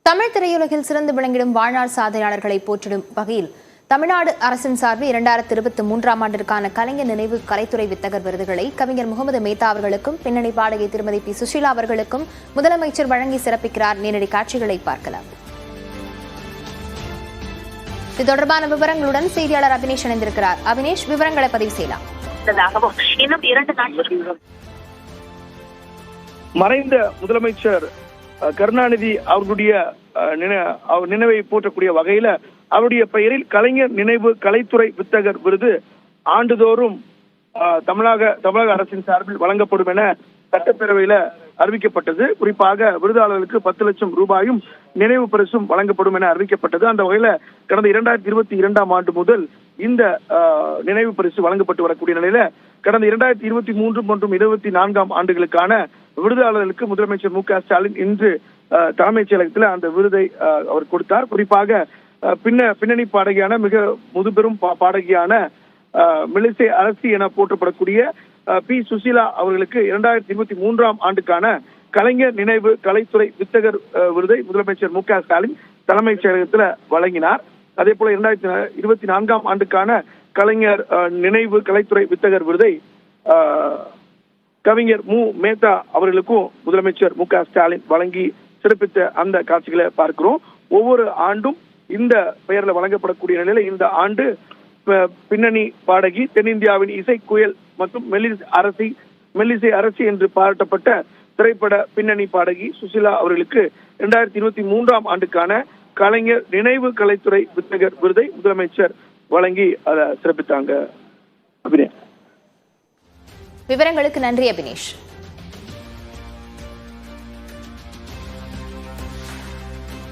தமிழ் திரையுலகில் சிறந்து விளங்கிடும் வாழ்நாள் சாதனையாளர்களை போற்றிடும் வகையில் தமிழ்நாடு அரசின் சார்பில் 2023ஆம் ஆண்டிற்கான கலைஞர் நினைவு கலைத்துறை வித்தகர் விருதுகளை கவிஞர் முகமது மேத்தா அவர்களுக்கும் பின்னணி பாடகி திருமதி பி சுஷீலா அவர்களுக்கும் முதலமைச்சர் வழங்கி சிறப்பிக்கிறார். நேரடி காட்சிகளை பார்க்கலாம். இது தொடர்பான விவரங்களுடன் செய்தியாளர் அபினேஷ் இணைந்திருக்கிறார். அபினேஷ், விவரங்களை பதிவு செய்யலாம். இன்னும் 2 நாட்கள் மறைந்த முதலமைச்சர் கருணாநிதி அவர்களுடைய நினைவை போற்றக்கூடிய வகையில அவருடைய பெயரில் கலைஞர் நினைவு கலைத்துறை வித்தகர் விருது ஆண்டுதோறும் தமிழக அரசின் சார்பில் வழங்கப்படும் என சட்டப்பேரவையில அறிவிக்கப்பட்டது. குறிப்பாக விருதாளர்களுக்கு 10 லட்சம் ரூபாயும் நினைவு பரிசும் வழங்கப்படும் என அறிவிக்கப்பட்டது. அந்த வகையில கடந்த 2022ஆம் ஆண்டு முதல் இந்த நினைவு பரிசு வழங்கப்பட்டு வரக்கூடிய நிலையில கடந்த 2023 மற்றும் 24ஆம் ஆண்டுகளுக்கான விருதாளர்களுக்கு முதலமைச்சர் மு.க.ஸ்டாலின் இன்று தலைமைச் செயலகத்தில் அந்த விருதை அவர் கொடுத்தார். குறிப்பாக பின்னணி பாடகியான மிக முதுபெரும் பாடகியான மெல்லிசை அரசி என போற்றப்படக்கூடிய பி சுஷீலா அவர்களுக்கு 2023ஆம் ஆண்டுக்கான கலைஞர் நினைவு கலைத்துறை வித்தகர் விருதை முதலமைச்சர் மு.க.ஸ்டாலின் தலைமைச் செயலகத்தில் வழங்கினார். அதே போல 2024ஆம் ஆண்டுக்கான கலைஞர் நினைவு கலைத்துறை வித்தகர் விருதை கவிஞர் மு மேத்தா அவர்களுக்கும் முதலமைச்சர் மு.க.ஸ்டாலின் வழங்கி சிறப்பித்த அந்த காட்சிகளை பார்க்கிறோம். ஒவ்வொரு ஆண்டும் இந்த பெயரில் வழங்கப்படக்கூடிய நிலையில இந்த ஆண்டு பின்னணி பாடகி, தென்னிந்தியாவின் இசை குயல் மற்றும் மெல்லிசை அரசி என்று பாராட்டப்பட்ட திரைப்பட பின்னணி பாடகி சுஷீலா அவர்களுக்கு 2023ஆம் ஆண்டுக்கான கலைஞர் நினைவு கலைத்துறை வித்தகர் விருதை முதலமைச்சர் வழங்கி அதை சிறப்பித்தாங்க. விவரங்களுக்கு நன்றி அபினேஷ்.